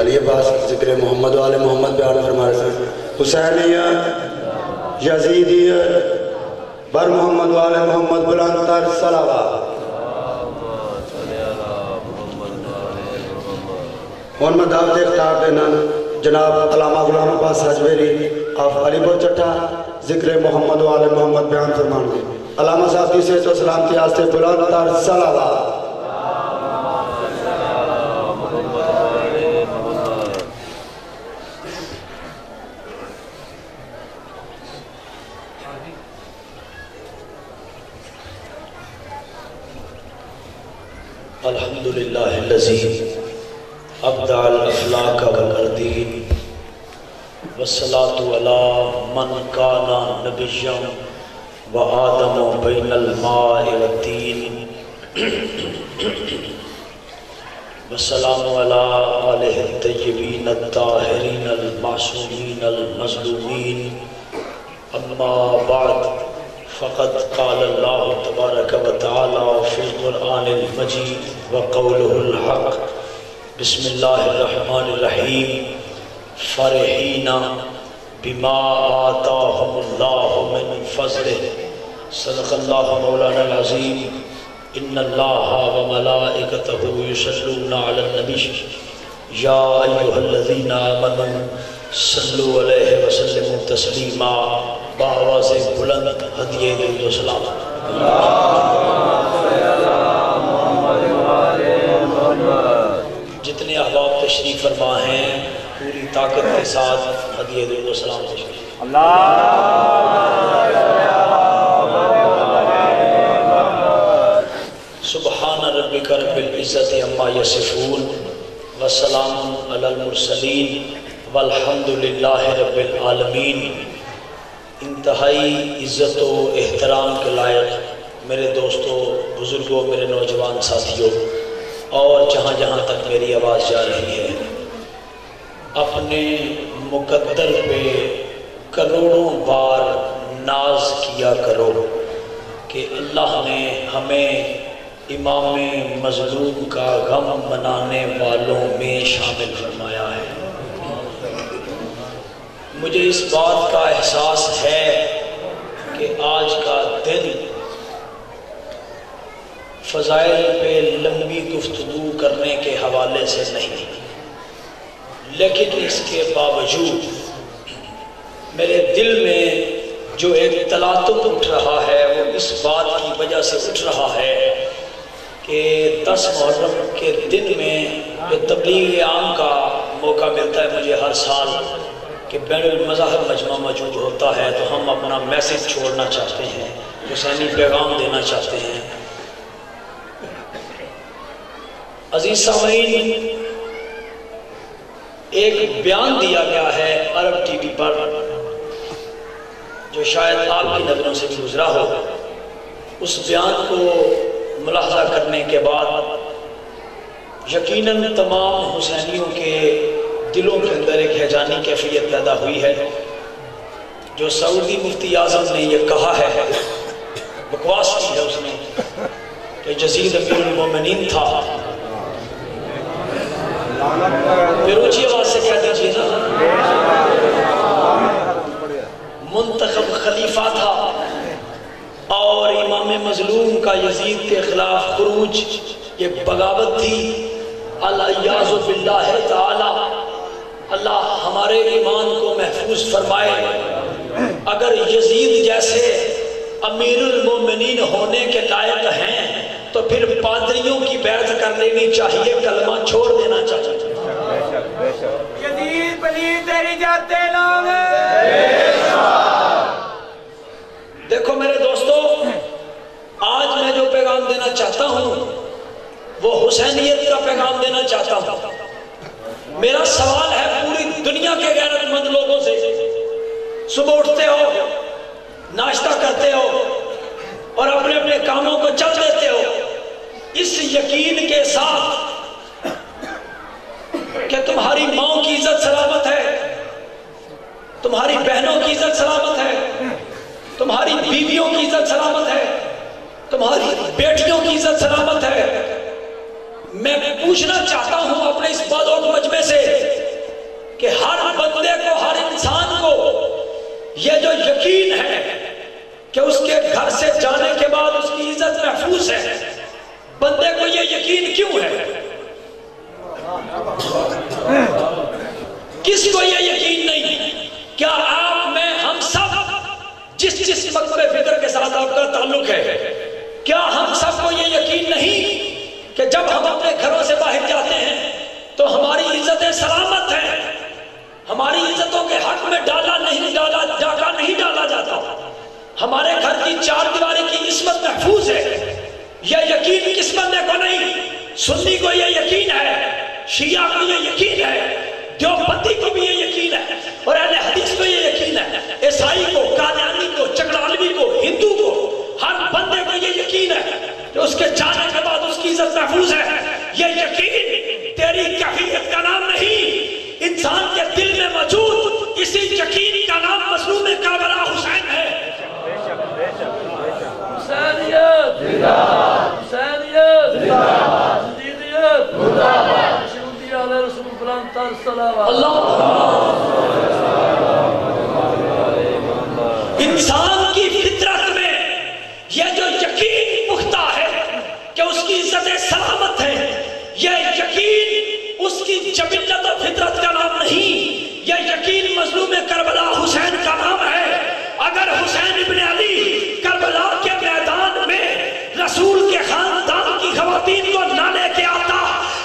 علی عباس ذکر محمد و آل محمد بیان فرما رہے ہیں حسینیت یزیدیت بر محمد و آل محمد بلندتر صلوات ان میں دعوت اختیار دینا جناب علامہ غلام عباس حجویری آپ علی بول چٹھا ذکر محمد و آل محمد بیان فرمان گے علامہ صاحب کی صحت و سلامتی آستے بلندتر صلوات الحمدللہ الذی ابدع الافلاک والاردین والصلاة علی من کانا نبیا وآدم بین الماء والدین والسلام علی آلہ الطیبین الطاہرین المعصومین المظلومین اما بعد فقد قال اللہ تبارک و تعالی فی القرآن المجید وقولہ الحق بسم اللہ الرحمن الرحیم فرحین بما آتاہم اللہ من فضلہ صدق اللہ مولانا العظیم ان اللہ و ملائکتہ یصلون علی النبی یا ایہا الذین آمنوا صلو علیہ وسلم تسلیما بآواز بلند ہدیے درود و سلام جتنے احباب تشریف فرما ہیں پوری طاقت کے ساتھ ہدیے درود و سلام سبحان ربک رب العزت عما یصفون وسلام علی المرسلین والحمدللہ رب العالمین۔ انتہائی عزت و احترام کے لائق میرے دوستوں، بزرگوں، میرے نوجوان ساتھیوں اور جہاں جہاں تک میری آواز جا رہی ہے، اپنے مقدر پہ کروڑوں بار ناز کیا کرو کہ اللہ نے ہمیں امام مظلوم کا غم منانے والوں میں شامل فرمایا ہے۔ مجھے اس بات کا احساس ہے کہ آج کا دن فضائل پہ لمبی گفتگو کرنے کے حوالے سے نہیں، لیکن اس کے باوجود میرے دل میں جو ایک تلاطم اٹھ رہا ہے وہ اس بات کی وجہ سے اٹھ رہا ہے کہ 10 محرم کے دن میں جو تبلیغ عام کا موقع ملتا ہے مجھے ہر سال کہ بین المذاہب مجمع موجود ہوتا ہے، تو ہم اپنا میسیج چھوڑنا چاہتے ہیں، حسینی پیغام دینا چاہتے ہیں۔ عزیز سامعین، ایک بیان دیا گیا ہے عرب ٹی وی پر جو شاید آپ کی نظروں سے بھی گزرا ہو۔ اس بیان کو ملاحظہ کرنے کے بعد یقیناً تمام حسینیوں کے دلوں کے اندر ایک ہیجانی کیفیت پیدا ہوئی ہے۔ جو سعودی مفتی اعظم نے یہ کہا ہے، بکواس کی ہے اس نے کہ یزید امیر المومنین تھا، پھر اونچی آواز سے کہہ دیجیے نا، منتخب خلیفہ تھا اور امام مظلوم کا یزید کے خلاف خروج یہ بغاوت تھی۔ الیاذ باللہ تعالی، اللہ ہمارے ایمان کو محفوظ فرمائے۔ اگر یزید جیسے امیر المومنین ہونے کے لائق ہیں تو پھر پادریوں کی بیعت کر لینی چاہیے، کلمہ چھوڑ دینا چاہیے۔ یزید پلید تیری جاتے لوگ۔ دیکھو میرے دوستو، آج میں جو پیغام دینا چاہتا ہوں وہ حسینیت کا پیغام دینا چاہتا ہوں۔ میرا سوال ہے پوری دنیا کے غیرت مند لوگوں سے، صبح اٹھتے ہو، ناشتہ کرتے ہو اور اپنے اپنے کاموں کو چل دیتے ہو اس یقین کے ساتھ کہ تمہاری ماں کی عزت سلامت ہے، تمہاری بہنوں کی عزت سلامت ہے، تمہاری بیویوں کی عزت سلامت ہے، تمہاری بیٹیوں کی عزت سلامت ہے۔ میں پوچھنا چاہتا ہوں اپنے اس بادوق مجمع سے جو یقین ہے کہ اس کے گھر سے جانے کے بعد اس کی عزت محفوظ ہے، بندے کو یہ یقین کیوں ہے؟ کس کو یہ یقین نہیں؟ کیا آپ میں ہم سب جس مکتب فکر کے ساتھ آپ کا تعلق ہے، کیا ہم سب کو یہ یقین نہیں کہ جب ہم اپنے گھروں سے باہر جاتے ہیں تو ہماری عزتیں سلامت ہیں، ہماری عزتوں کے حق میں ڈاکہ نہیں ڈالا جاتا، ہمارے گھر کی چار دیواری کی عصمت محفوظ ہے؟ یہ یقین کس بندے کو نہیں؟ سنی کو یہ یقین ہے، شیعہ کو یہ یقین ہے، دیوبندی کو بھی یہ یقین ہے، اور اہل حدیث کو یہ یقین ہے، عیسائی کو، قادیانی کو، چکڑالوی کو، ہندو کو، ہر بندے کو یہ یقین ہے کہ اس کے جانے کے بعد اس کی عزت محفوظ ہے۔ یہ یقین تیری کیفیت کا نام نہیں، انسان کے دل میں موجود اسی یقین کا نام مظلوم کربلا حسین ہے۔ حسینیت زندہ باد، حسینیت زندہ باد، حسینیت زندہ باد، رسول اللہ۔ انسان کی فطرت میں یہ جو یقین پختہ ہے کہ اس کی عزتیں سلامت ہیں، یہ یقین اس کی جبلت و فطرت کا نام نہیں، یہ یقین مظلوم کربلا حسین کا نام ہے۔ اگر حسین ابن علی کربلا کے میدان میں رسول کے خاندان کی خواتین کو نہ لے کے آتا،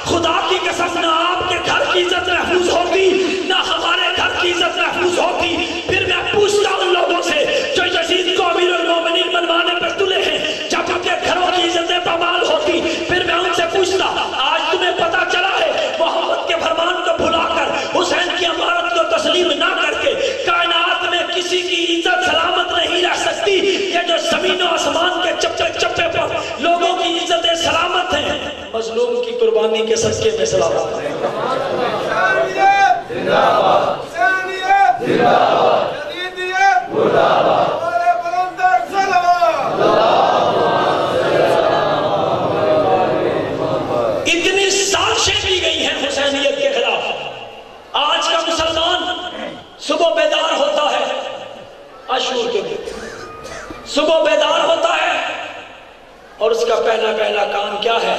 خدا کی قسم نہ آپ کے گھر کی عزت محفوظ ہوتی، نہ ہمارے گھر کی عزت محفوظ ہوتی۔ پھر میں پوچھتا ان لوگوں سے جو یزید کو امیر المومنین بنوانے پر تلے ہیں، جب ان کے گھروں کی عزتیں پامال ہوتی، پھر میں ان سے پوچھتا آج تمہیں پتا چلا ہے محمد کے فرمان کو بھلا کر، حسین کی امارت کو تسلیم نہ کر کے کائنات میں کسی کی عزت سلامت نہیں رہ سکتی؟ یہ جو زمین و آسمان کے چپے چپے پر لوگوں کی عزتیں سلامت ہیں، مظلوم کی قربانی کے صدقے میں سلامت ہے۔ اتنی سازشیں کی گئی ہیں حسینیت کے خلاف۔ آج کا مسلمان صبح بیدار ہوتا ہے، عاشور کے دن صبح بیدار ہوتا ہے اور اس کا پہلا کام کیا ہے؟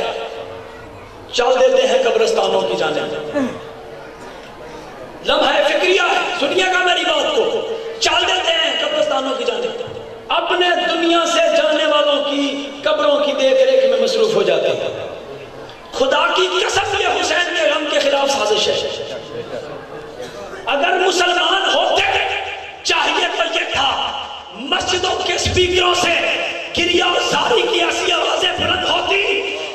چل دیتے ہیں قبرستانوں کی جانب۔ لمحہ فکریہ ہے، سنیے گا میری بات کو، چل دیتے ہیں قبرستانوں کی جانب، اپنے دنیا سے جانے والوں کی قبروں کی دیکھ ریکھ میں مصروف ہو جاتے ہیں۔ خدا کی قسم یہ حسین کے غم کے خلاف سازش ہے۔ اگر مسلمان ہوتے چاہیے تو یہ تھا مسجدوں کے سپیکروں سے گریہ و زاری کی ایسی آوازیں بلند ہوتی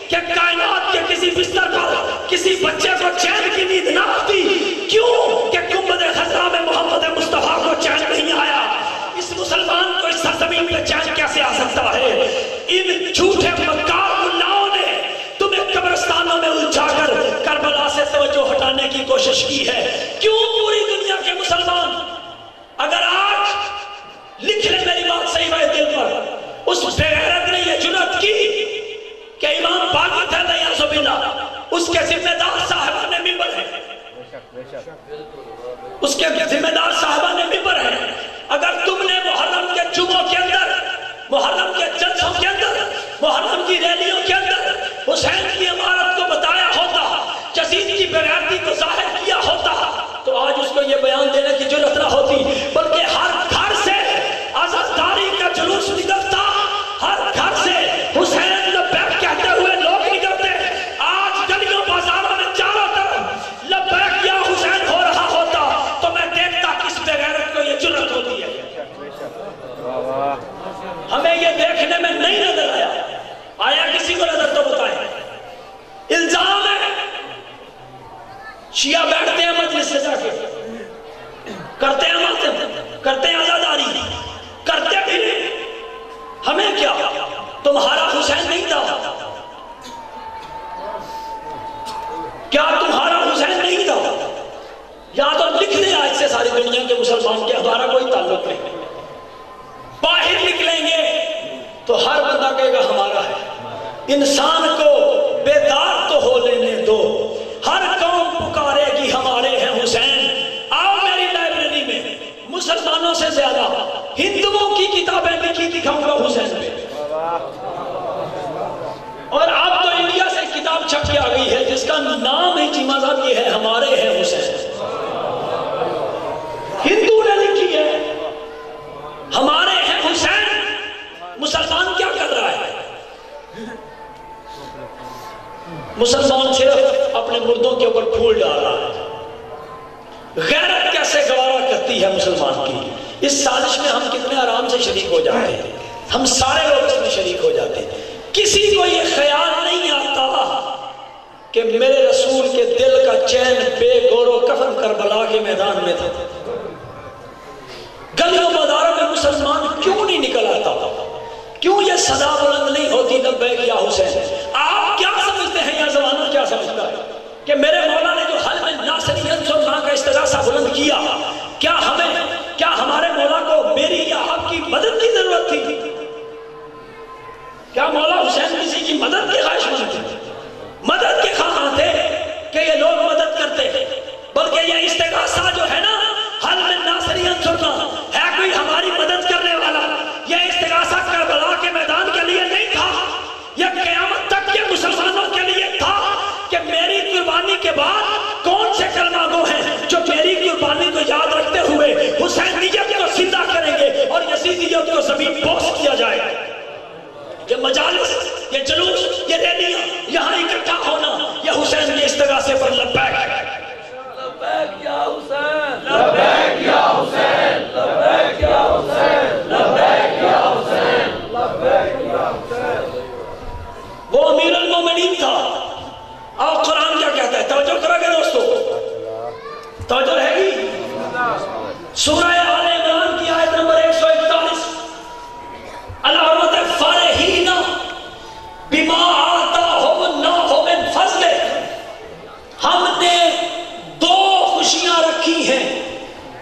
کہ کائنات کے کسی بستر پر کسی بچے کو چین کی نیند نہ آتی۔ کیوں کہ گنبد خضرا میں محمد مصطفیٰ کو چین نہیں آیا۔ اس مسلمان کو اس سرزمین پہ چین کیسے آ سکتا ہے؟ ان جھوٹے مکار ملاؤں نے تمہیں قبرستانوں میں الجھا کر کربلا سے توجہ ہٹانے کی کوشش کی ہے۔ کیوں پوری دنیا کے مسلمان، اگر آج لکھ لیں میری بات صحیح ہے دل پر، اس بے غیرت نے یہ جرأت کی کہ امام باقی تھا نیاز و بلا، اس کے ذمہ دار صاحبان ممبر ہیں، اس کے ذمہ دار صاحبان ممبر ہیں۔ اگر تم نے محرم کے جمعوں کے اندر، محرم کے جلسوں کے اندر، محرم کی ریلیوں کے اندر حسین کی عمارت کو بتایا ہوتا، یزید کی بغیرتی کو ظاہر کیا ہوتا، تو آج اس کو یہ بیان دینے کی جرأت نہ ہوتی، بلکہ ہر گھر سے عزاداری کا جلوس نکلتا، ہر گھر سے حسین لبیک کہتے ہوئے لوگ نکلتے۔ آج گلیوں بازاروں میں چاروں طرف لبیک یا حسین ہو رہا ہوتا تو میں دیکھتا کس بغیرت کو یہ جرأت ہوتی ہے۔ ہمیں یہ دیکھنے میں نہیں نظر آیا کسی کو نظر تو بتائیں۔ الزام ہے شیعہ بیٹھتے ہیں مجلس سے جا کے، کرتے ہیں ماتم، کرتے ہیں عزاداری، کرتے بھی نہیں، ہمیں کیا؟ تمہارا حسین نہیں تھا کیا؟ تمہارا حسین نہیں تھا؟ یا تو لکھ دیں آج سے ساری دنیا کے مسلمان کے ہمارا کوئی تعلق نہیں۔ باہر نکلیں گے تو ہر بندہ کہے گا ہمارا ہے۔ انسان کو بیدار تو ہو لینے دو، ہر قوم پکارے گی ہمارے ہیں حسین۔ آؤ میری لائبریری میں مسلمانوں سے زیادہ ہے مسلمان کی. اس سازش میں ہم کتنے آرام سے شریک ہو جاتے ہیں, ہم سارے لوگ اس میں شریک ہو جاتے ہیں. کسی کو یہ خیال نہیں آتا کہ میرے رسول کے دل کا چین بے گور و کفن کربلا کے میدان میں تھا. گلیوں بازاروں میں مسلمان کیوں نہیں نکل آتا؟ کیوں یہ صدا بلند نہیں ہوتی لبیک یا حسین؟ آپ کیا سمجھتے ہیں یا زمانہ کیا سمجھتا ہے کہ میرے مولا نے جو حل میں ناصری انصر کا استغاثہ بلند کیا, کیا ہمارے مولا کو میری یا آپ کی مدد کی ضرورت تھی؟ کیا مولا حسین کسی کی مدد کے خواہش مند تھے؟ مدد کے خواہاں تھے کہ یہ لوگ مدد کرتے, بلکہ یہ استغاثہ جو ہے نا حل میں ناصری انصر ہے کوئی ہماری مدد کرنے والا. یہ استغاثہ کربلا کے میدان کے لیے نہیں تھا, یہ قیامت تک کے مسلمانوں کے لیے تھا کہ میری قربانی کے بعد کون سے کلمہ گو ہیں جو میری قربانی کو یاد رکھتے ہوئے حسینیت کو زندہ کریں گے اور یزیدیت کو زمین بوس کیا جائے. یہ مجالس, یہ جلوس, یہ ریلیاں, یہاں اکٹھا ہونا, یہ حسین کے استغاثے پر لبیک لبیک یا حسین, لبیک یا حسین, لبیک یا حسین, لبیک یا حسین, لبیک یا حسین. وہ امیر المومنین تھا. اور قرآن کیا کہتا ہے؟ توجہ کرو گے دوستو, توجہ رہے گی. سورہ آل عمران کی آیت نمبر 141, العرمت فارحین بما آتاہم اللہ من فضل. ہم نے دو خوشیاں رکھی ہیں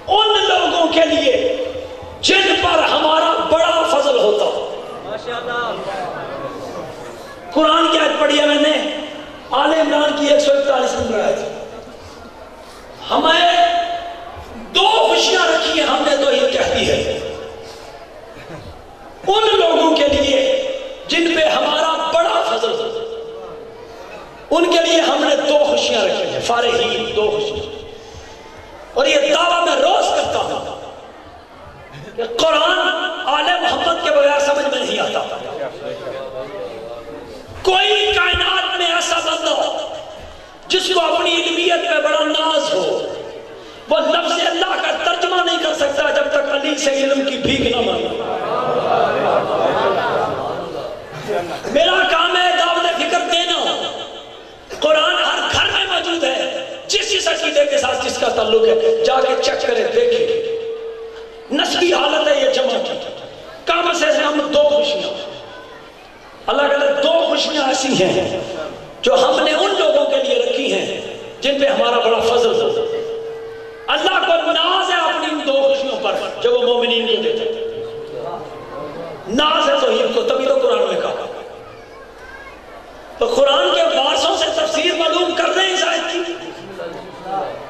ان لوگوں کے لیے جن پر ہمارا بڑا فضل ہوتا. قرآن کی آیت پڑھی ہے میں نے, آل عمران کی 141 نمبر آیت. ہمیں دو خوشیاں رکھی ہیں, ہم نے تو یہ کہتی ہے ان لوگوں کے لیے جن پہ ہمارا بڑا فضل ہوتا, ان کے لیے ہم نے دو خوشیاں رکھی ہیں. فارحین, دو خوشیاں. اور یہ دعویٰ میں روز کرتا ہوں کہ قرآن آل محمد کے بغیر سمجھ میں نہیں آتا. کوئی کائنات میں ایسا بندہ جس کو اپنی علمیت پہ بڑا ناز ہو, وہ لفظ اللہ کا ترجمہ نہیں کر سکتا جب تک علی سے علم کی بھیک نہ مانگے. میرا کام ہے دعوت فکر دینا. قرآن ہر گھر میں موجود ہے. جس عقیدے کے ساتھ جس کا تعلق ہے جا کے چیک کرے, دیکھے. نسبی حالت ہے یہ جمع کی. کم سے کم دو خوشیاں, اللہ کہتا ہے دو خوشیاں ایسی ہیں جو ہم نے ان لوگوں کے لیے رکھی ہیں جن پہ ہمارا بڑا فضل ہو. اللہ کو ناز ہے اپنی ان دو خوشیوں پر جو وہ مومنین کو دیتے ہیں. ناز ہے توحید کو, تبھی تو قرآن میں کہا. تو قرآن کے وارثوں سے تفسیر معلوم کر رہے ہیں اس آیت کی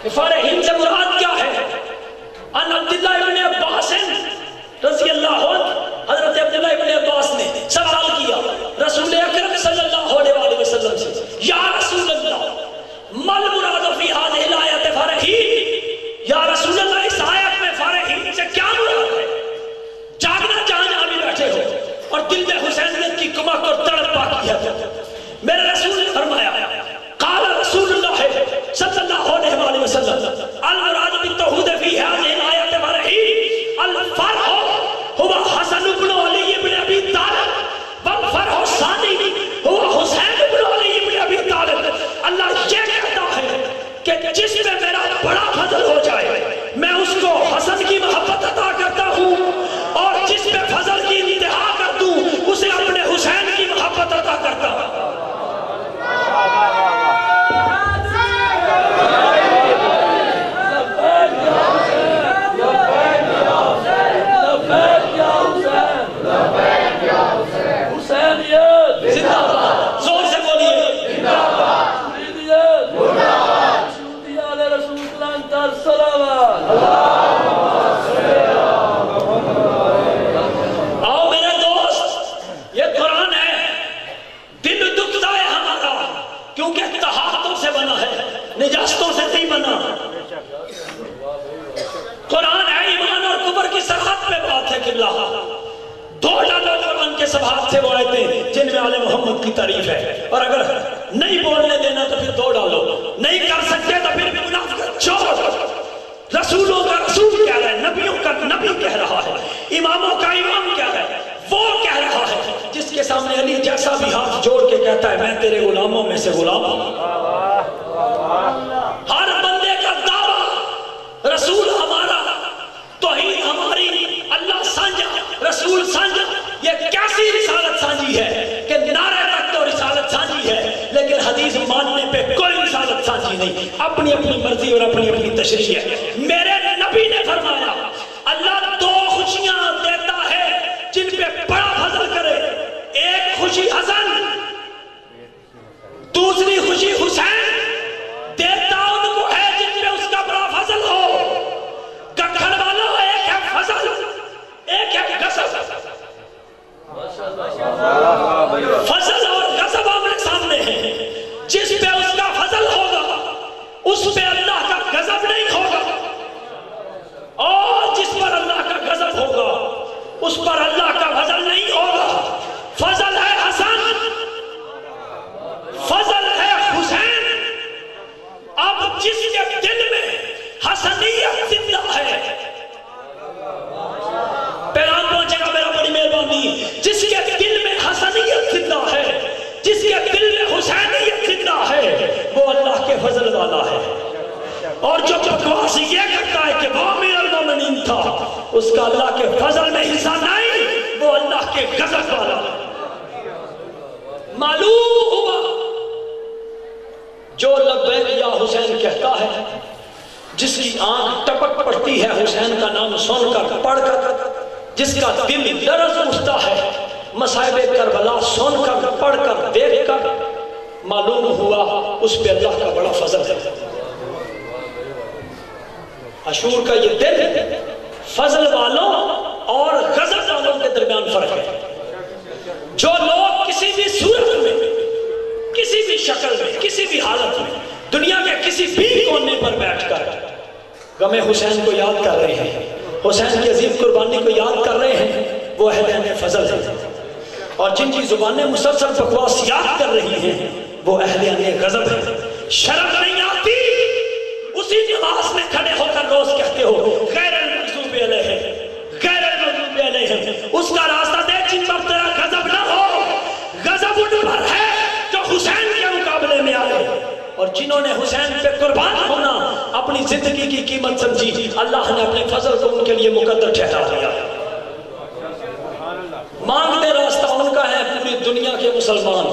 کہ فارحین سے مراد کیا ہے. ان عبداللہ ابن عباس رضی اللہ عنہ, حضرت عبداللہ ابن عباس نے سوال کیا رسول اکرم صلی اللہ علیہ وسلم سے, یا رسول اللہ مل مراد فی هذه الآیت فارحین, یا رسول اللہ اس آیت میں فارحین سے کیا مراد ہے؟ جاگنا جہاں بھی بیٹھے ہو اور دل میں حسینیت کی کمک اور تڑپ باقی ہے. میرے رسول نے فرمایا, قال رسول اللہ صلی اللہ علیہ وسلم المراد بالتوحید فی هذه الآیت فارحین الفرح هو حسن بن علی بن ابی طالب والفرح الثانی هو حسین بن علی بن ابی طالب. اللہ یہ کہتا ہے کہ جس میں میرا بڑا فضل ہو جائے میں اس کو حسن کی محبت عطا کرتا ہوں, اور جس میں فضل کی انتہا کر دوں اسے اپنے حسین کی محبت عطا کرتا ہوں. نجاستوں سے نہیں بنا. قرآن ہے ایمان اور کفر کی سرحد پہ بات ہے کہ اللہ دو ڈالو قرآن کے صفحات سے وہ آیتیں جن میں آل محمد کی تعریف ہے, اور اگر نہیں بولنے دینا تو پھر دو ڈالو, نہیں کر سکتے تو پھر منافقت چھوڑ. رسولوں کا رسول کہہ رہا ہے, کا نبی کہہ رہا ہے، اماموں کا امام کیا ہے، وہ کہہ رہا ہے جس کے سامنے علی جیسا بھی ہاتھ جوڑ کے کہتا ہے میں تیرے غلاموں میں سے غلام ہوں۔ ہر بندے کا دعویٰ رسول ہمارا، توحید ہماری، اللہ سانجا، رسول سانجا، یہ کیسی رسالت سانجی ہے کہ نعرے تک تو رسالت سانجی ہے لیکن حدیث ماننے پہ کوئی رسالت سانجی نہیں، اپنی اپنی مرضی اور اپنی اپنی تشریح ہے۔ میرے نبی نے فرمایا اللہ دو خوشیاں دیتا ہے جن پہ بڑا فضل کرے، ایک خوشی حسن، دوسری خوشی حسین، دیتا ان کو ہے جن پہ اس کا بڑا فضل ہو۔ گکھڑ والا ایک ہے فضل، ایک ہے غضب۔ فضل اور غضب آمنے سامنے ہیں، جس پہ اس کا فضل ہوگا اس پہ اللہ کا غضب نہیں ہوگا، اور جس پر اللہ کا غضب ہوگا اس پر اللہ کا فضل نہیں ہوگا۔ فضل ہے حسن، فضل ہے حسین۔ اب جس کے دل میں حسنیت زندہ ہے، پیغام پہنچے گا میرا، بڑی مہربانی، جس کے دل میں حسنیت زندہ ہے، جس کے دل میں حسینیت زندہ ہے، وہ اللہ کے فضل والا ہے۔ اور جو بکواس یہ کرتا ہے کہ وہ امیر المومنین تھا، اس کا اللہ کے فضل میں حصہ نہیں، وہ اللہ کے غضب والا ہے۔ معلوم ہوا جو لبیک یا حسین کہتا ہے، جس کی آنکھ ٹپک پڑتی ہے حسین کا نام سن کر پڑھ کر، جس کا دل لرز اٹھتا ہے مصائب کربلا سن کر پڑھ کر دیکھ کر، معلوم ہوا اس پہ اللہ کا بڑا فضل ہے۔ عاشور کا یہ دل فضل والوں اور غضب والوں کے درمیان فرق ہے۔ جو لوگ کسی بھی صورت میں، کسی بھی شکل میں، کسی بھی حالت میں دنیا کے کسی بھی کونے پر بیٹھ کر غم حسین کو یاد کر رہے ہیں، حسین کی عظیم قربانی کو یاد کر رہے ہیں، وہ اہل فضل ہیں۔ اور جن کی زبانیں مسلسل بکواس یاد کر رہی ہیں وہ اہل غضب ہیں۔ شرم نہیں آتی اسی نماز میں کھڑے ہو کر روز کہتے ہو غیر المغضوب علیہم، غیر المغضوب علیہم، اس کا راستہ دے جن پر تیرا غضب نہ ہو۔ غضب ان پر ہے جو حسین کے مقابلے میں آئے، اور جنہوں نے حسین پہ قربان ہونا اپنی زندگی کی قیمت سمجھی، اللہ نے اپنے فضل کو ان کے لیے مقدر ٹھہرا دیا۔ مانگتے راستہ ان کا ہے پوری دنیا کے مسلمان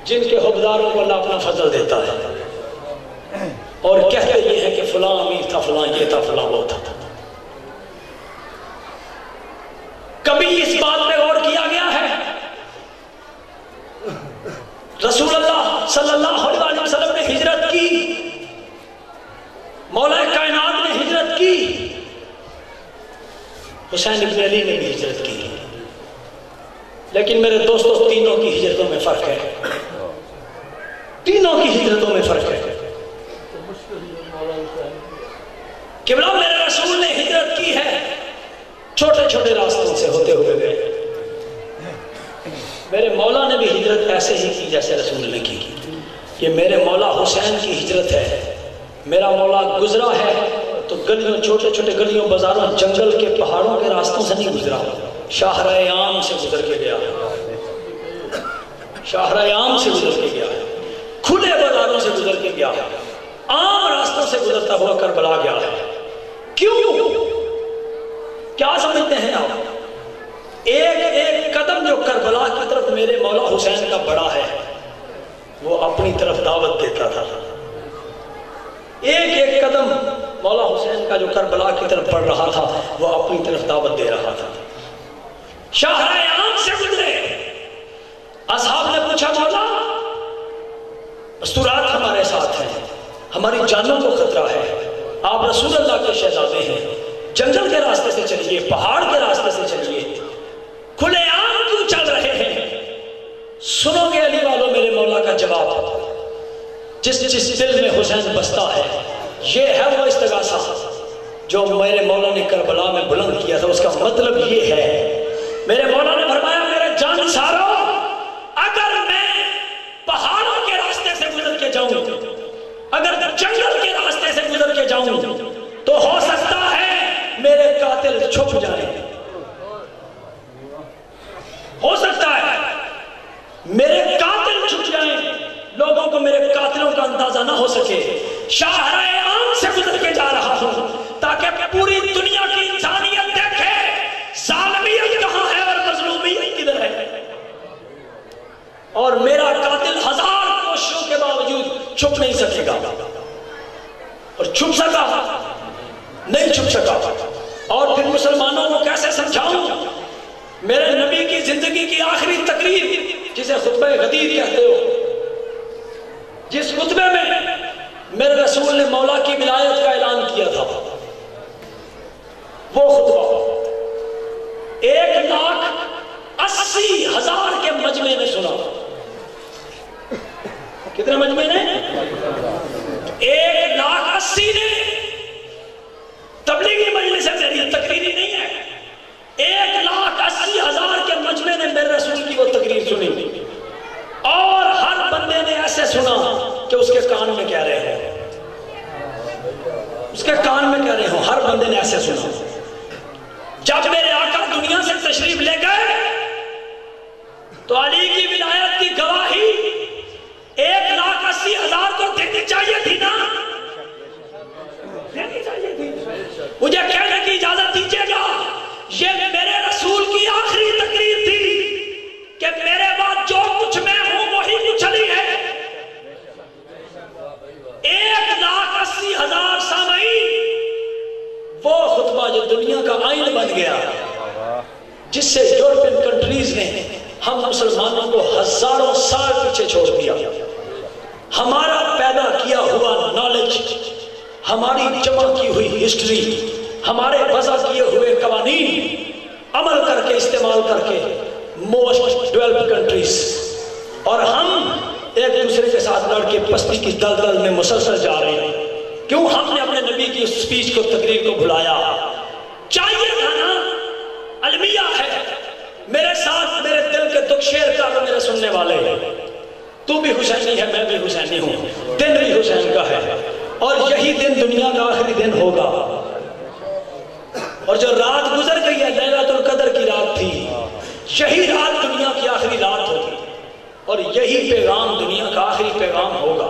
جن کے حقداروں کو اللہ اپنا فضل دیتا ہے، اور کہتے یہ ہے کہ فلاں امیر تھا، فلاں یہ تھا، فلاں وہ تھا۔ کبھی اس بات پہ غور کیا گیا ہے رسول اللہ صلی اللہ علیہ وسلم نے ہجرت کی، مولا کائنات نے ہجرت کی، حسین ابن علی نے بھی ہجرت کی، لیکن میرے دوستوں تینوں کی ہجرتوں میں فرق ہے، تینوں کی ہجرتوں میں فرق ہے۔ قبلہ میرے رسول نے ہجرت کی ہے چھوٹے چھوٹے راستوں سے ہوتے ہوئے گئے، میرے مولا نے بھی ہجرت ایسے ہی کی جیسے رسول نے کی۔ یہ میرے مولا حسین کی ہجرت ہے۔ میرا مولا گزرا ہے تو گلیوں، چھوٹے چھوٹے گلیوں، بازاروں، جنگل کے، پہاڑوں کے راستوں سے نہیں گزرا، شاہراہ عام سے گزر کے گیا، شاہراہ عام سے گزر کے گیا، کھلے بازاروں سے گزر کے گیا، عام راستوں سے گزرتا ہوا کربلا گیا ہے۔ کیوں؟ کیا سمجھتے ہیں آپ؟ ایک ایک قدم جو کربلا کی طرف میرے مولا حسین کا بڑا ہے وہ اپنی طرف دعوت دیتا تھا، ایک ایک قدم مولا حسین کا جو کربلا کی طرف بڑھ رہا تھا وہ اپنی طرف دعوت دے رہا تھا۔ شاہراہ عام سے گزرے، اصحاب نے پوچھا مولا مستورات ہمارے ساتھ ہیں، ہماری جانوں کو خطرہ ہے، آپ رسول اللہ کے شہزادے ہیں، جنگل کے راستے سے چلیے، پہاڑ کے راستے سے چلیے، کھلے عام کیوں چل رہے ہیں؟ سنو گے علی والوں میرے مولا کا جواب، جس دل میں حسین بستا ہے یہ ہے وہ استغاثہ جو میرے مولا نے کربلا میں بلند کیا تھا۔ اس کا مطلب یہ ہے، میرے مولا نے فرمایا میرے جان سارو، اگر میں پہاڑوں کے راستے سے گزر کے جاؤں، اگر جنگل کے راستے سے گزر کے جاؤں تو ہو سکتا ہے میرے قاتل قاتل چھپ جائیں. ہو سکتا ہے میرے قاتل چھپ جائیں, لوگوں کو میرے قاتلوں کا اندازہ نہ ہو سکے. شاہراہ عام سے گزر کے جا رہا ہوں تاکہ پوری دنیا کی انسانیت دیکھے ظالمیت کہاں ہے اور مظلومیت کدھر ہے. اور میرا قاتل 1000 کوششوں کے باوجود چھپ نہیں سکے گا, اور چھپ سکا نہیں چھپ سکا. اور پھر مسلمانوں کو کیسے سمجھاؤں میرے نبی کی زندگی کی آخری تقریر جسے خطبہ غدیر کہتے ہو, جس خطبے میں میرے رسول نے مولا کی ولایت کا اعلان کیا تھا, وہ خطبہ 1,80,000 کے مجمع نے سنا. کتنے مجمع نے؟ 1,80,000 نے. تبلیغی مجلس ہے میری, تقریری نہیں ہے. 1,80,000 کے مجمع نے میرے رسول کی وہ تقریر سنی, اور ہر بندے نے ایسے سنا کہ اس کے کان میں کہہ رہے ہیں, اس کے کان میں کہہ رہے ہوں. ہر بندے نے ایسے سنا. جب میرے آقا دنیا سے تشریف لے گئے تو علی کی ولایت کی گواہی 1,80,000 کو دینی چاہیے تھی نا, دینی چاہیے تھی. مجھے کہنے کی اجازت دیجیے گا, یہ میرے رسول کی آخری تقریر تھی کہ میرے بعد جو کچھ میں ہوں وہی کچھ علی ہے. 1,80,000 سامعین, وہ خطبہ جو دنیا کا آئین بن گیا, جس سے یورپین کنٹریز نے ہم مسلمانوں کو ہزاروں سال پیچھے چھوڑ دیا. ہمارا پیدا کیا ہوا نالج, ہماری جمع کی ہوئی ہسٹری, ہمارے وضع کیے ہوئے قوانین عمل کر کے استعمال کر کے موسٹ ڈیولپڈ کنٹریز, اور ہم ایک دوسرے کے ساتھ لڑ کے پستی کی دلدل میں مسلسل جا رہے ہیں. کیوں ہم نے اپنے نبی کی سپیچ کو, تقریر کو بھلایا؟ چاہیے تھا نا, المیہ ہے. میرے ساتھ میرے دل کے دکھ شیئر کر میرے سننے والے ہیں. تو بھی حسینی ہے, میں بھی حسینی ہوں, دن بھی حسین کا ہے, اور یہی دن دنیا کا آخری دن ہوگا. اور جو رات گزر گئی ہے لیلۃ القدر کی رات تھی, یہی رات دنیا کی آخری رات ہوگی, اور یہی پیغام دنیا کا آخری پیغام ہوگا.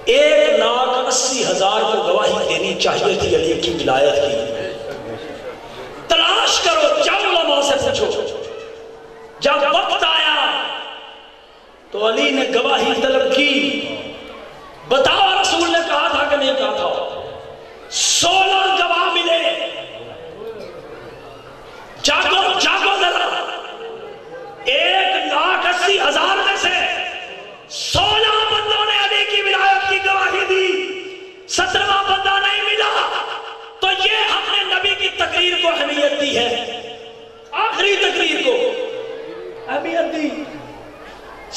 1,80,000 کو گواہی دینی چاہیے تھی علی کی ولایت کی. تلاش کرو, جب علماء سے پوچھو. جب وقت آیا تو علی نے گواہی طلب کی. بتاؤ رسول نے کہا تھا کہ نہیں کہا تھا؟ 16 گواہ ملے. جاگو جاگو ذرا, 1,80,000 میں سے 16 بندوں نے علی کی ولایت کی گواہی دی, 17واں بندہ نہیں ملا. تو یہ ہم نے نبی کی تقریر کو اہمیت دی ہے, آخری تقریر کو اہمیت دی.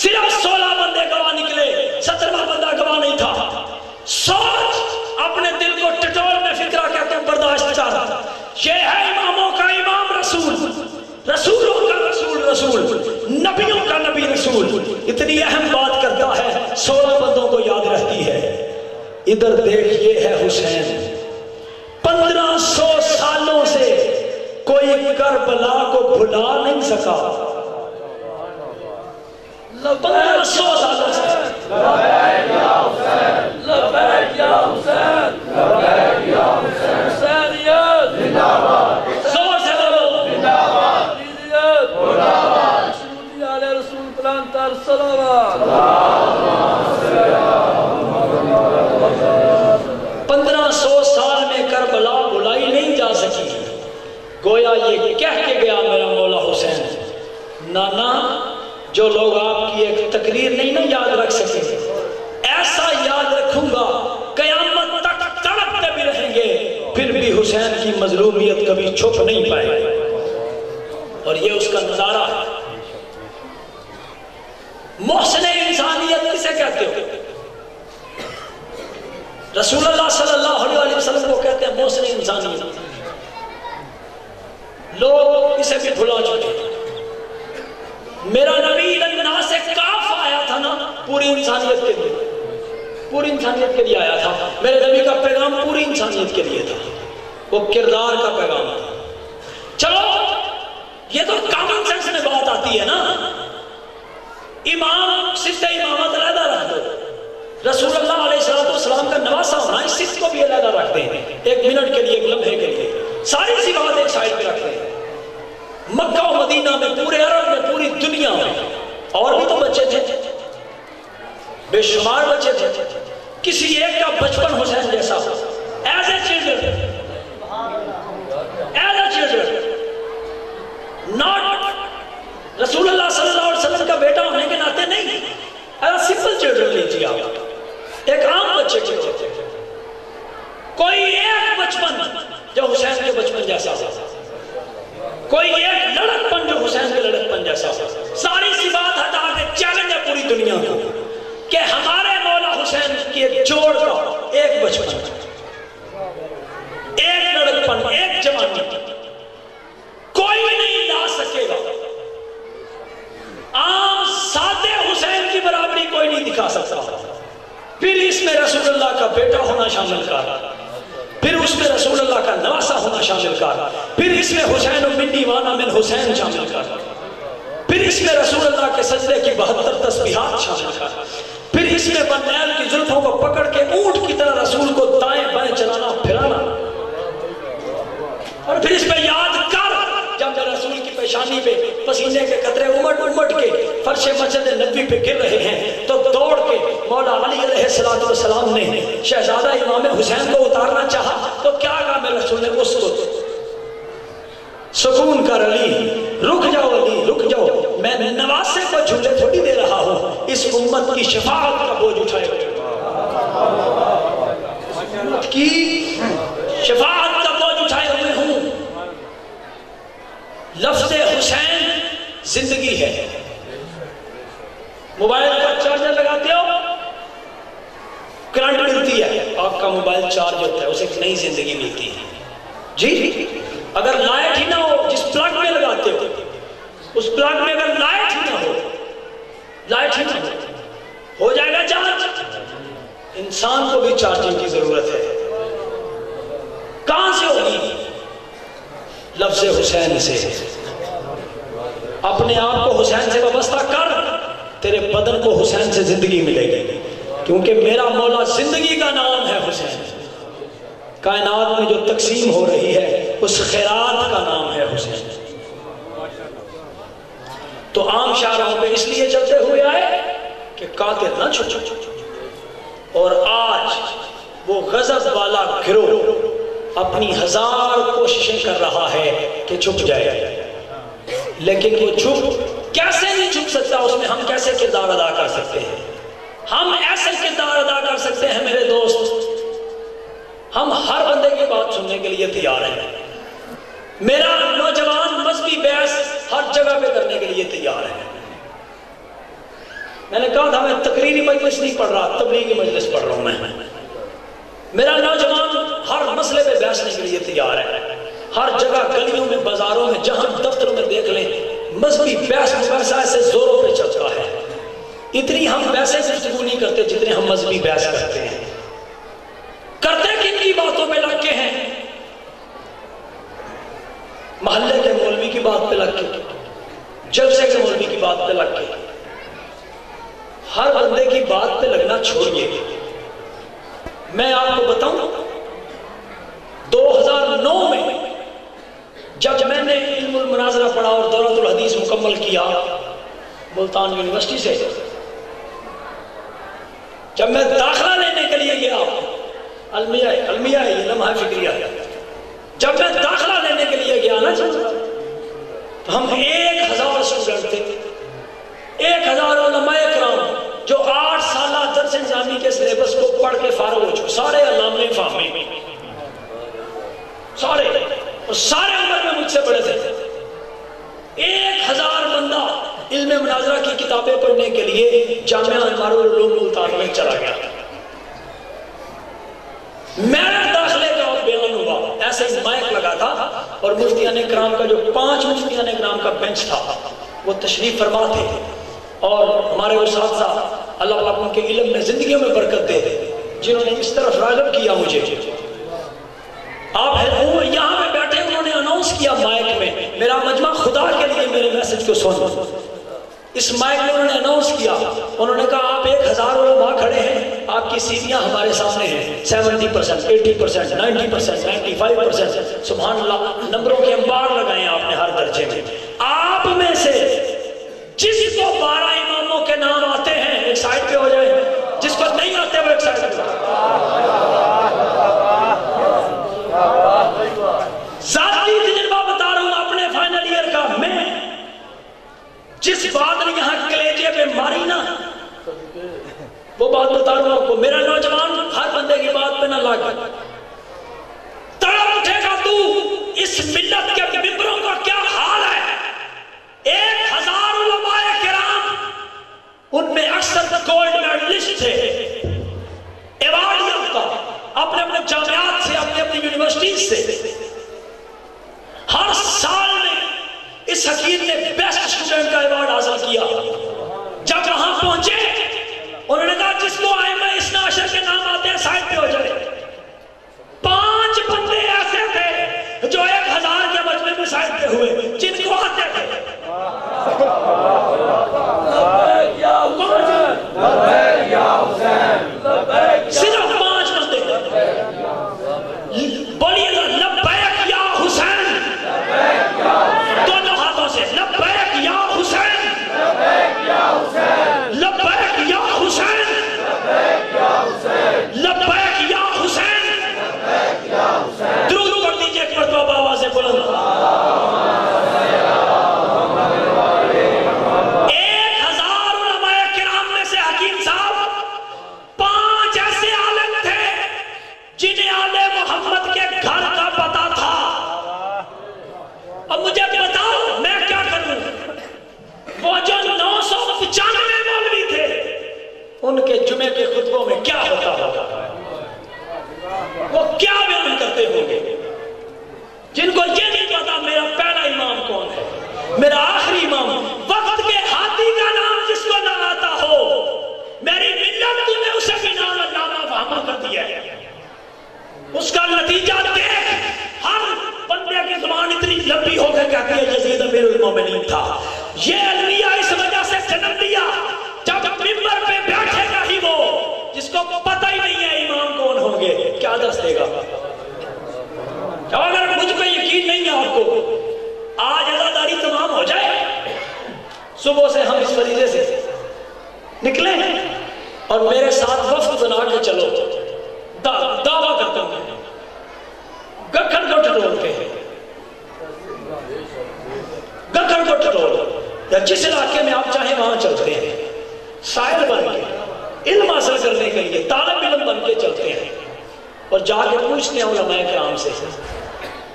صرف 16 بندے گواہ نکلے, 17واں بندہ گواہ نہیں تھا. سوچ, اپنے دل کو ٹٹول میں فکرہ کہتے ہیں برداشت کر. یہ ہے اماموں کا امام رسول, رسولوں کا رسول رسول, نبیوں کا نبی رسول. اتنی اہم بات کرتا ہے, 16 بندوں کو یاد رہتی ہے. ادھر دیکھ, یہ ہے حسین. 1500 سالوں سے کوئی کربلا کو بھلا نہیں سکا. 1500 سالوں سے. لبیک یا حسین, لبیک یا حسین, لبیک یا حسین. حسینیت زندہ باد, زور سے بولو زندہ باد. حسینیت زندہ باد. شروعی علی رسول پلان تر صلوات. 1500 سال میں کربلا بھلائی نہیں جا سکی. گویا یہ کہہ کے گیا میرا مولا حسین, نانا جو لوگ آپ کی ایک تقریر نہیں نا یاد رکھ سکے, ایسا یاد رکھوں گا قیامت تک تڑپتے بھی رہیں گے, پھر بھی حسین کی مظلومیت کبھی چھپ نہیں پائے. اور یہ اس کا نظارہ ہے. محسن انسانیت کسے کہتے ہو؟ رسول اللہ صلی اللہ علیہ وسلم کو کہتے ہیں محسن انسانیت. لوگ اسے بھی بھلا چکے. میرا نبی الناس سے کاف آیا تھا نا, پوری انسانیت کے لیے, پوری انسانیت کے لیے آیا تھا. میرے نبی کا پیغام پوری انسانیت کے لیے تھا. وہ کردار کا پیغام تھا. چلو یہ تو کامن سینس میں بات آتی ہے نا. امام صفت امامت علیحدہ رکھ دو, رسول اللہ علیہ السلام کا نواسا ہونا اس صفت کو بھی علیحدہ رکھتے ہیں, ایک منٹ کے لیے, ایک لمحے کے لیے, ساری سی بات ایک سائڈ پہ رکھتے ہیں. مکہ و مدینہ میں, پورے عرب میں, پوری دنیا میں اور بھی تو بچے تھے, بے شمار بچے تھے. کسی ایک کا بچپن حسین جیسا ایز اے چلڈرن, ناٹ رسول اللہ صلی اللہ علیہ وسلم کا بیٹا ہونے کے ناطے نہیں, سمپل چلڈرن لیجیے آپ, ایک عام بچے کے ہوتے. کوئی ایک بچپن جو حسین کے بچپن جیسا ہو, کوئی ایک لڑکپن جو حسین کے لڑکپن جیسا ہو. ساری سی بات ہٹا کے چیلنج ہے پوری دنیا کو کہ ہمارے مولا حسین کی ایک جوڑ کا ایک بچپن, ایک لڑکپن, ایک جوانی کوئی نہیں لا سکے گا. عام سادے حسین کی برابری کوئی نہیں دکھا سکتا. پھر اس میں رسول اللہ کا بیٹا ہونا شامل کر, پھر اس میں رسول اللہ کا نواسا ہونا شامل کر, پھر اس میں حسین منی وانا من حسین شامل کر, پھر اس میں رسول اللہ کے سجدے کی 72 تسبیحات شامل کر, پھر اس میں بنیل کی زلفوں کو پکڑ کے اونٹ کی طرح رسول کو دائیں بائیں چلانا پھرانا, اور پھر اس میں یاد کر جب رسول کی پیشانی پہ پسینے کے قطرے امٹ امٹ کے فرش مسجد نبوی پہ گر رہے ہیں تو دوڑ کے مولا علی علیہ السلام نے شہزادہ امام حسین کو اتارنا چاہا تو کیا کہا میرے رسول نے, اس کو سکون کر علی, رک جاؤ علی رک جاؤ, میں نواسے کو جھولے تھوڑی دے رہا ہوں, اس امت کی شفاعت کا بوجھ اٹھائے کی شفاعت کا بوجھ اٹھائے ہوئے ہوں. لفظ حسین زندگی ہے. موبائل پر چارجر لگاتے ہو, کرنٹ ملتی ہے, آپ کا موبائل چارج ہوتا ہے, اسے ایک نئی زندگی ملتی ہے. جی اگر لائٹ ہی نہ ہو, جس پلگ میں لگاتے ہو اس پلگ میں اگر لائٹ ہی نہ ہو, لائٹ ہی نہ ہو جائے گا چارج. انسان کو بھی چارجنگ کی ضرورت ہے. کہاں سے ہوگی؟ لفظ حسین سے. اپنے آپ کو حسین سے وابستہ کر, تیرے بدن کو حسین سے زندگی ملے گی, کیونکہ میرا مولا زندگی کا نام ہے حسین. کائنات میں جو تقسیم ہو رہی ہے اس خیرات کا نام ہے حسین. تو عام شاہراہوں پہ اس لیے چلتے ہوئے آئے کہ قاتل نہ چھپ, اور آج وہ غضب والا گروہ اپنی 1000 کوششیں کر رہا ہے کہ چھپ جائے, لیکن وہ چھپ کیسے نہیں چھپ سکتا. اس میں ہم کیسے کردار ادا کر سکتے ہیں؟ ہم ایسے کردار ادا کر سکتے ہیں میرے دوست, ہم ہر بندے کی بات سننے کے لیے تیار ہیں. میرا نوجوان مذہبی بحث ہر جگہ پہ کرنے کے لیے تیار ہے. میں نے کہا تھا میں تقریری مجلس نہیں پڑھ رہا, تبلیغی مجلس پڑھ رہا ہوں میں. میرا نوجوان ہر مسئلے پہ بیٹھنے کے لیے تیار ہے. ہر جگہ گلیوں میں, بازاروں میں, جہاں دفتروں میں دیکھ لیں, مذہبی بحث مباحثہ ایسے زوروں پہ چلتا ہے. اتنی ہم ویسے گفتگو نہیں کرتے جتنے ہم مذہبی بحث کرتے ہیں. کرتے کن کی باتوں پہ لگ کے ہیں؟ محلے کے مولوی کی بات پہ لگ کے, جلسے کے مولوی کی بات پہ لگ کے. ہر بندے کی بات پہ لگنا چھوڑیے. میں آپ کو بتاؤں, 2009 میں جب میں نے علم المناظرہ پڑھا اور دورۃ الحدیث مکمل کیا ملتان یونیورسٹی سے, جب میں داخلہ لینے کے لیے گیا, المیہ ہے یہ لمحہ فکریہ, جب میں داخلہ لینے کے لیے گیا نا تو ہم 1000 اسٹوڈنٹ تھے, 1000 علماء کرام جو 8 سالہ درس نظامی کے سلیبس کو پڑھ کے فارغ ہو چکے, سارے علامے فاہمے, سارے, اور سارے عمر میں مجھ سے بڑے تھے. 1000 بندہ علم مناظرہ کی کتابیں پڑھنے کے لیے جامعہ انوار العلوم ملتان میں چلا گیا. میرے داخلے کا بیان ہوا, ایسے مائک لگا تھا اور مفتیان کرام کا جو 5 مفتیان کرام کا بینچ تھا وہ تشریف فرما تھے, اور ہمارے اساتذہ اللہ پاک ان کے علم میں زندگیوں میں برکت دے, جنہوں نے اس طرف راغب کیا مجھے. آپ مجمع خدا کے لیے میرے میسج کو سن. اس مائک میں انہوں نے اناؤنس کیا, انہوں نے کہا آپ 1000 علماء کھڑے ہیں, آپ کی سیدیاں ہمارے سامنے ہیں 70%, 80%, 90%, 95%. سبحان اللہ, نمبروں کے انبار لگائے آپ نے ہر درجے میں. آپ میں سے جس کو 12 اماموں کے نام آتے ہیں ایک سائڈ پہ ہو جائے, جس کو نہیں آتے وہ ایک سائڈ پہ ہو جائے. ذاتی تجربہ بتا رہا ہوں اپنے فائنل ایئر کا. میں جس بات نے یہاں کلیجے پہ ماری نا, وہ بات بتا رہا ہوں آپ کو. میرا نوجوان ہر بندے کی بات پہ نہ لگا, تڑپ اٹھے گا تو اس ملت کے ممبروں کا کیا حال ہے. 1000 علماء کرام, ان میں اکثر گولڈ میڈلسٹ تھے, ایوارڈ یافتہ, اپنے اپنے جامعات سے, اپنی اپنی یونیورسٹیز سے. ہر سال میں اس حکیم نے بیسٹ اسٹوڈنٹ کا ایوارڈ حاصل کیا. جب وہاں پہنچے انہوں نے کہا جس کو ائمہ اثنا عشر کے نام آتے ہیں سائڈ پہ ہو جائے. 5 بندے ایسے تھے جو 1000 کے مجمع میں سائڈ پہ ہوئے, جن کو آتے تھے. صرف 5 بندے. بولیے لبیک یا حسین, دونوں ہاتھوں سے لبیک یا حسین, لبیک یا حسین, لبیک یا حسین. درود پڑھ دیجئے ایک مرتبہ آواز سے بلند. 1000 علماء کرام میں سے حکیم صاحب 5 ایسے عالم تھے جنہیں آل محمد کے گھر کا پتہ تھا. اب مجھے بتاؤ میں کیا کروں. وہ جو 995 مولوی تھے ان کے جمعے کے خطبوں میں کیا ہوتا ہوگا, وہ کیا بیان کرتے ہوں گے, جن کو یہ نہیں پتا میرا پہلا امام کون ہے, میرا آخری امام. وقت کے ہاتھی کا نام جس کو نہ آتا ہو, میری ملت نے اسے بھی نام علامہ فہمہ کر دیا ہے. اس کا نتیجہ دیکھ, ہر بندے کی زبان اتنی لمبی ہو کے کہتی ہے یزید امیر المومنین تھا. یہ المیہ اس وجہ سے جنم لیا جب ممبر پہ بیٹھے گا ہی وہ جس کو پتہ ہی نہیں ہے امام کون ہوں گے, کیا دس دے گا. اگر مجھ پہ یقین نہیں ہے آپ کو, آج عزاداری تمام ہو جائے, صبح سے ہم اس فریضے سے نکلیں اور میرے ساتھ وفد بنا کے چلو. دعویٰ کرتا ہوں میں گکھن کو ٹٹول کے, گکھن کو ٹٹول, یا جس علاقے میں آپ چاہیں وہاں چلتے ہیں, سائل بن کے علم حاصل کرنے کے لیے طالب علم بن کے چلتے ہیں, اور جا کے پوچھتے ہیں علماء کرام سے,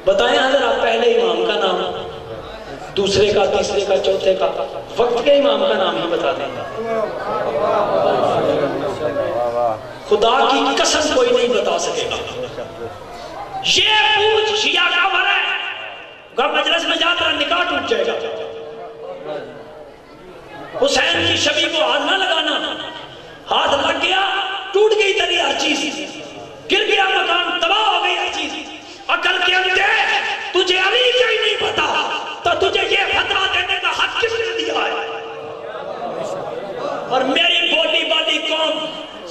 بتائیں حضرات پہلے امام کا نام, دوسرے کا, تیسرے کا, چوتھے کا, وقت کے امام کا نام ہی بتا دیں. خدا کی قسم کوئی نہیں بتا سکے گا. یہ پوچھ شیعہ کا ور ہے, اگر مجلس میں جاتا رہا نکاح ٹوٹ جائے گا. حسین کی شبی کو ہاتھ نہ لگانا, ہاتھ لگ گیا ٹوٹ گئی تیری ہر چیز, گر گیا مکان, تباہ ہو گئی ہر چیز. عقل کے اندے تجھے علی کا ہی نہیں پتا تو تجھے یہ فتویٰ دینے کا حق کس نے دیا ہے. اور میری بولی والی قوم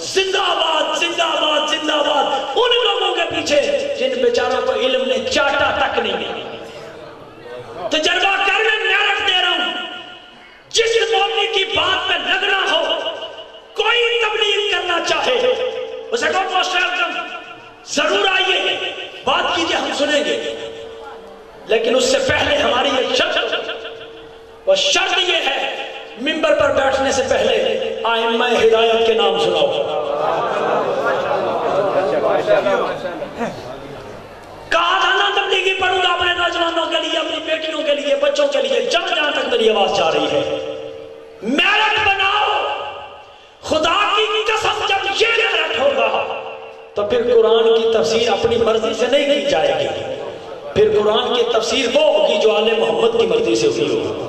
زندہ آباد, زندہ آباد, زندہ آباد ان لوگوں کے پیچھے جن بیچاروں کو علم نے چاٹا تک نہیں ہے. تجربہ کر میں محنت دے رہا ہوں, جس مولوی کی بات میں لگنا ہو, کوئی تبلیغ کرنا چاہے اسے کہو موسٹ ویلکم, ضرور آئیے, بات کیجئے, ہم سنیں گے. لیکن اس سے پہلے ہماری یہ شرط, وہ شرط یہ ہے ممبر پر بیٹھنے سے پہلے ائمہ ہدایت کے نام سناؤ. کہا تھا نا تبلیغی پڑھوں گا اپنے نوجوانوں کے لیے, اپنی بیٹیوں کے لیے, بچوں کے لیے, جہاں تک میری آواز جا رہی ہے. میرٹ بناؤ, خدا کی قسم جب یہ میرٹ ہوگا تو پھر قرآن کی تفسیر اپنی مرضی سے نہیں کی جائے گی, پھر قرآن کی تفسیر وہ ہوگی جو آل محمد کی مرضی سے ہوئی ہوگی,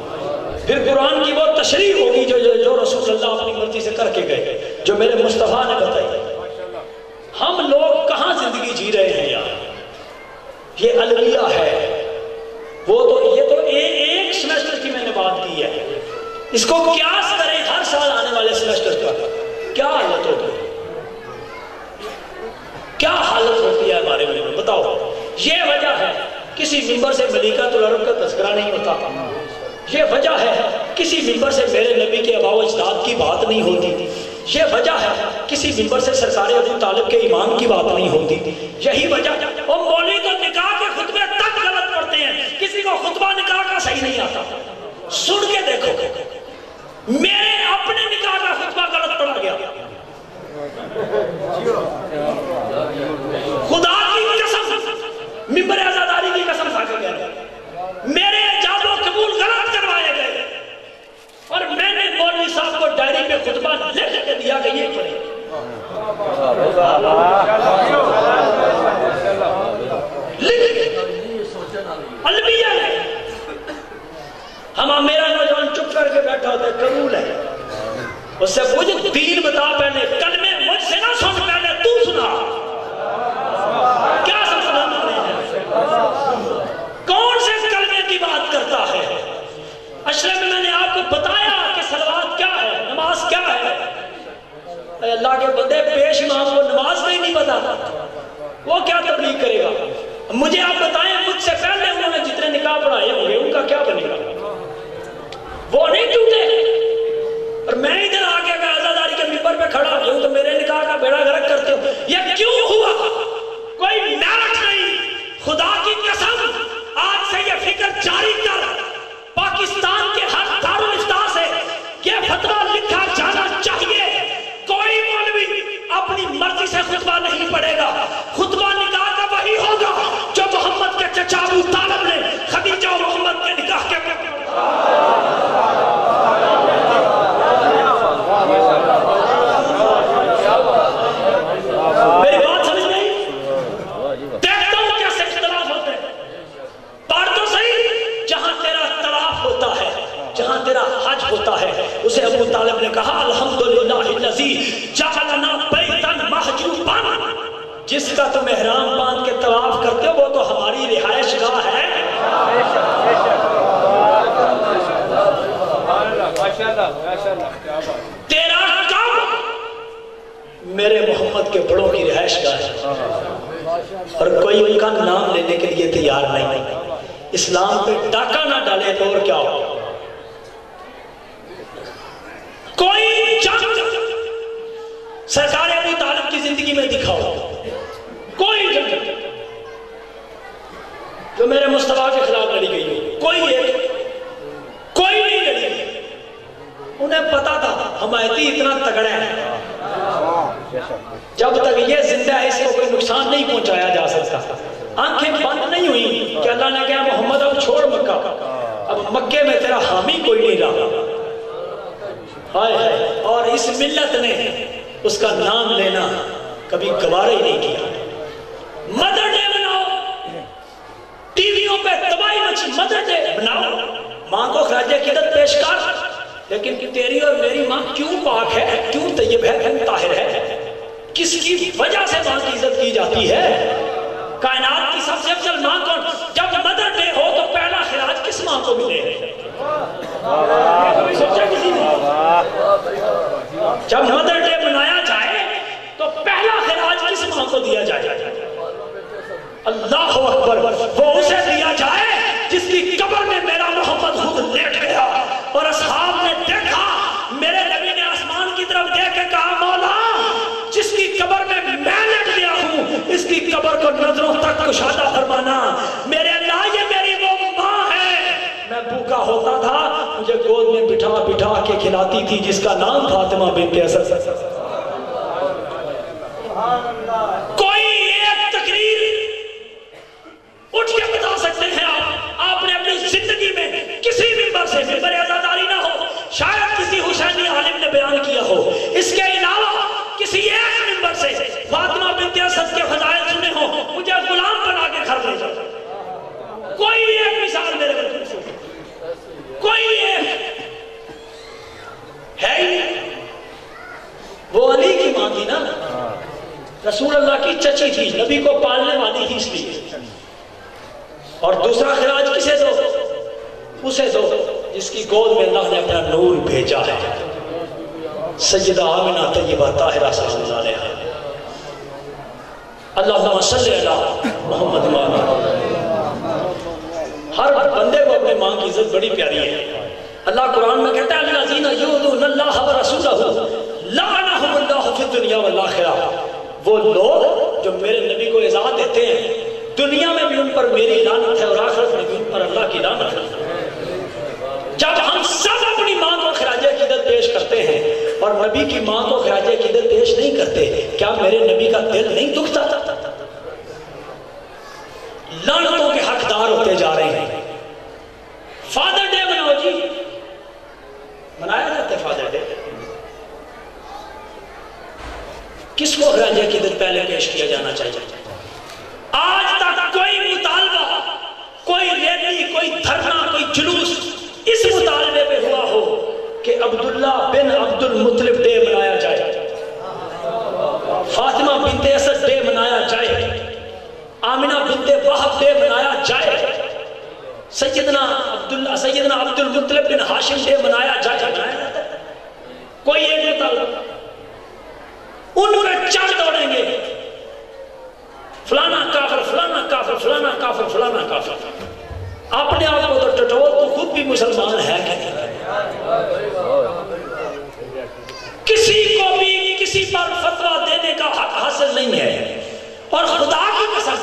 پھر قرآن کی وہ تشریح ہوگی جو رسول اللہ اپنی مرضی سے کر کے گئے, جو میرے مصطفیٰ نے بتائی. ہم لوگ کہاں زندگی جی رہے ہیں یار, یہ المیہ ہے, وہ تو یہ تو سیمیسٹر کی میں نے بات کی ہے، اس کو قیاس کریں ہر سال آنے والے سیمیسٹر کا، کیا حالت ہوتی ہے، کیا حالت ہوتی ہے ہمارے ملک میں، بتاؤ۔ یہ وجہ ہے کسی ممبر سے ملیکۃ العرب کا تذکرہ نہیں ہوتا، یہ وجہ ہے کسی ممبر سے میرے نبی کے آباء و اجداد کی بات نہیں ہوتی، یہ وجہ ہے کسی ممبر سے سرکار ابو طالب کے ایمان کی بات نہیں ہوتی، یہی وجہ وہ مولوی تو نکاح کے خطبے تک غلط پڑھتے ہیں، کسی کو خطبہ نکاح کا صحیح نہیں آتا۔ سن کے دیکھو، میرے اپنے نکاح کا خطبہ غلط پڑھا گیا، خدا کی قسم، ممبر عزاداری کی قسم کھا کے گیا، میرے اجازت و قبول غلط کروائے گئے، اور میں نے مولوی صاحب کو ڈائری پہ خطبہ لکھ کے دیا کہ یہ پڑھیں۔ البیہ ہے، ہم میرا نوجوان چپ کر کے بیٹھا ہوتا ہے، قبول ہے، اس سے پوچھ دین بتا پہلے، کلمے مجھ سے نہ سن پہلے تو سنا، کیا سمجھنا کون سے کلمے کی بات کرتا ہے؟ اشرف میں نے آپ کو بتایا کہ صلوات کیا ہے، نماز کیا ہے۔ اے اللہ کے بندے، پیش امام کو نماز میں ہی نہیں پتا، وہ کیا تبلیغ کرے گا؟ مجھے آپ بتائیں، مجھ سے پہلے انہوں نے جتنے نکاح پڑھائے ہوں گے ان کا کیا بنے گا؟ وہ نہیں ٹوٹے، اور میں ادھر آگے کا عزاداری کے ممبر پہ کھڑا ہوں تو میرے نکاح کا بیڑا غرق کرتے ہو، یہ کیوں ہوا؟ کوئی میرٹ نہیں، خدا کی قسم آج سے یہ فکر جاری کر، پاکستان کے ہر دارالفتاء سے یہ فتویٰ لکھا جانا چاہیے، کوئی مولوی اپنی مرضی سے خطبہ نہیں پڑھے گا، خطبہ نکاح کا وہی ہوگا جو محمد کے چچا ابو طالب نے خدیجہ و محمد کے نکاح کے میری بات سمجھ نہیں؟ دیکھتا ہوں کیسے اختلاف ہوتے ہیں، پڑھ تو صحیح، جہاں تیرا طواف ہوتا ہے، جہاں تیرا حج ہوتا ہے، اسے ابو طالب نے کہا الحمدللہ الذی جعلنا بیتا محجوبا، جس کا تم احرام باندھ کے طواف کرتے ہو وہ تو ہماری رہائش گاہ ہے۔ تیرا کام میرے محمد کے بڑوں کی رہائش گاہ ہے، اور کوئی ان کا نام لینے کے لیے تیار نہیں، اسلام پہ ڈاکہ نہ ڈالے تو اور کیا ہو؟ کوئی جنگ سرکار ابو طالب کی زندگی میں دکھاؤ، کوئی جنگ جو میرے مصطفیٰ کے خلاف لڑی گئی ہو، کوئی نہیں لڑی گئی، انہیں پتا تھا حمایتی اتنا تگڑا ہے، جب تک یہ زندہ ہے اس کو کوئی نقصان نہیں پہنچایا جا سکتا، آنکھیں بند نہیں ہوئی کہ اللہ نے کہا محمد اب چھوڑ مکہ، اب مکے میں تیرا حامی کوئی نہیں رہا، اور اس ملت نے اس کا نام لینا کبھی گوارا ہی نہیں کیا۔ مدر ڈے بناؤ، ٹی ویوں پہ تباہی مچی، مدر ڈے بناؤ، ماں کو خراج عقیدت پیش کر، لیکن تیری اور میری ماں کیوں پاک ہے، کیوں طیب ہے، کیوں طاہر ہے، کس کی وجہ سے ماں کی عزت کی جاتی ہے؟ کائنات کی سب سے افضل ماں کون؟ جب مدر ڈے ہو تو پہلا خراج کس ماں کو ملے؟ سوچا کسی نے؟ جب مدر ڈے منایا جائے تو پہلا خراج کس ماں کو دیا جائے؟ اللہ اکبر، وہ اسے دیا جائے جس کی قبر میں میرا محمد خود لیٹ گیا، اور اصحاب نے دیکھا، میرے نبی نے آسمان کی طرف دیکھ کے کہا مولا جس کی قبر میں میں لیٹ گیا ہوں اس کی قبر کو نظروں تک کشادہ فرمانا، میرے اللہ یہ میری وہ ماں ہے، میں بھوکا ہوتا تھا مجھے گود میں بٹھا بٹھا کے کھلاتی تھی جس کا نام فاطمہ بنت اسد۔ کوئی ایک تقریر اٹھ کے بتا سکتے ہیں آپ نے اپنی زندگی میں کسی ممبر سے، ممبر عزاداری نہ ہو، شاید کسی حسینی عالم نے بیان کیا ہو، اس کے علاوہ کسی ایک ممبر سے فاطمہ بنت اسد کے فضائل سنے ہو، مجھے غلام بنا کے گھر لے جاؤ، کوئی ایک مثال میرے بچوں سے، کوئی ایک ہے ہی نہیں۔ وہ علی کی ماں تھی نا، رسول اللہ کی چچی تھی، نبی کو پالنے والی تھی اس لیے، اور دوسرا خراج کسے دو؟ اسے دو جس کی گود میں اللہ نے اپنا نور بھیجا ہے، سیدہ آمنہ طیبہ طاہرہ صلی اللہ علیہ وسلم۔ اللہم صلی علی محمد وعلی۔ ہر بندے کو اپنے ماں کی عزت بڑی پیاری ہے۔ اللہ قرآن میں کہتا ہے الذین یؤذون اللہ ورسولہ لعنہم اللہ فی الدنیا والآخرہ۔ وہ لوگ جو میرے نبی کو ایذا دیتے ہیں، دنیا میں بھی ان پر میری لعنت ہے اور آخرت میں بھی ان پر اللہ کی لعنت ہے۔ جب ہم سب اپنی ماں کو خراج عقیدت پیش کرتے ہیں اور نبی کی ماں کو خراج عقیدت پیش نہیں کرتے، کیا میرے نبی کا دل نہیں دکھتا؟ لعنتوں کے حقدار ہوتے جا رہے ہیں۔ فادر ڈے مناؤ جی، منایا جاتا ہے فادر ڈے۔ کس کو خراج عقیدت پہلے پیش کیا جانا چاہیے؟ آج تک کوئی مطالبہ، کوئی ریلی، کوئی دھرنا، کوئی جلوس اس مطالبے پہ ہوا ہو کہ عبداللہ بن عبد المطلب ڈے منایا جائے، فاطمہ بنت اسد ڈے منایا جائے، آمنہ بنت وہب ڈے منایا جائے، سیدنا عبد المطلب بن ہاشم ڈے منایا جائے؟ کوئی ایک مطالبہ؟ ان پہ چڑھ دوڑیں گے، فلانا کافر، فلانا کافر، فلانا کافر، فلانا کافر۔ اپنے آپ کو تو ٹٹول تو خود بھی مسلمان ہے کہ نہیں؟ کسی کو بھی کسی پر فتویٰ دینے کا حق حاصل نہیں ہے۔ اور خدا کی قسم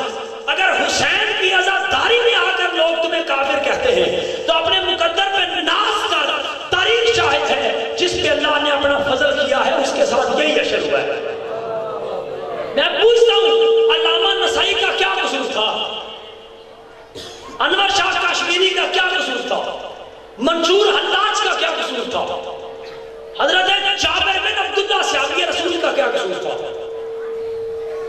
اگر حسین کی عزاداری میں آ کر لوگ تمہیں کافر کہتے ہیں تو اپنے مقدر پہ ناز کر، تاریخ شاہد ہے جس پہ اللہ نے اپنا فضل کیا ہے اس کے ساتھ یہی اشر ہوا ہے۔ میں پوچھتا ہوں علامہ نسائی کا کیا قصور تھا؟ انور شاہ کشمیری کا کیا قصور تھا؟ منصور حلاج کا کیا قصور تھا؟ حضرت جابر بن عبداللہ صحابی رسول کا کیا قصور تھا؟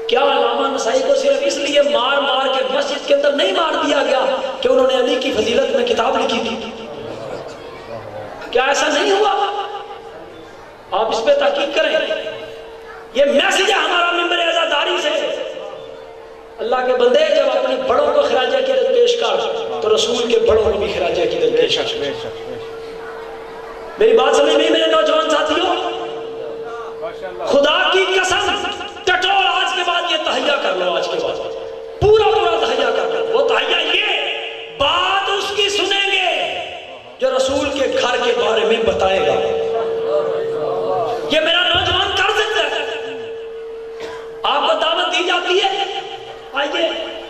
کیا علامہ نسائی کو صرف اس لیے مار مار کے مسجد کے اندر نہیں مار دیا گیا کہ انہوں نے علی کی فضیلت میں کتاب لکھی تھی؟ کیا ایسا نہیں ہوا؟ آپ اس پہ تحقیق کریں۔ یہ میسج ہے ہمارا ممبر عزاداری سے۔ اللہ کے بندے جب اپنے بڑوں کو خراج عقیدت پیش کر تو رسول کے بڑوں کو بھی خراج عقیدت پیش کر۔ میری بات سمجھ میں میرے نوجوان ساتھیوں، خدا کی قسم ٹٹول آج کے بعد یہ تہیہ کر لو، آج کے بعد پورا تہیہ کر لو۔ وہ تہیہ یہ بات اس کی سنیں گے جو رسول کے گھر کے بارے میں بتائے گا۔ یہ میرا نوجوان کر سکتا ہے۔ آپ کو دعوت دی جاتی ہے آئیے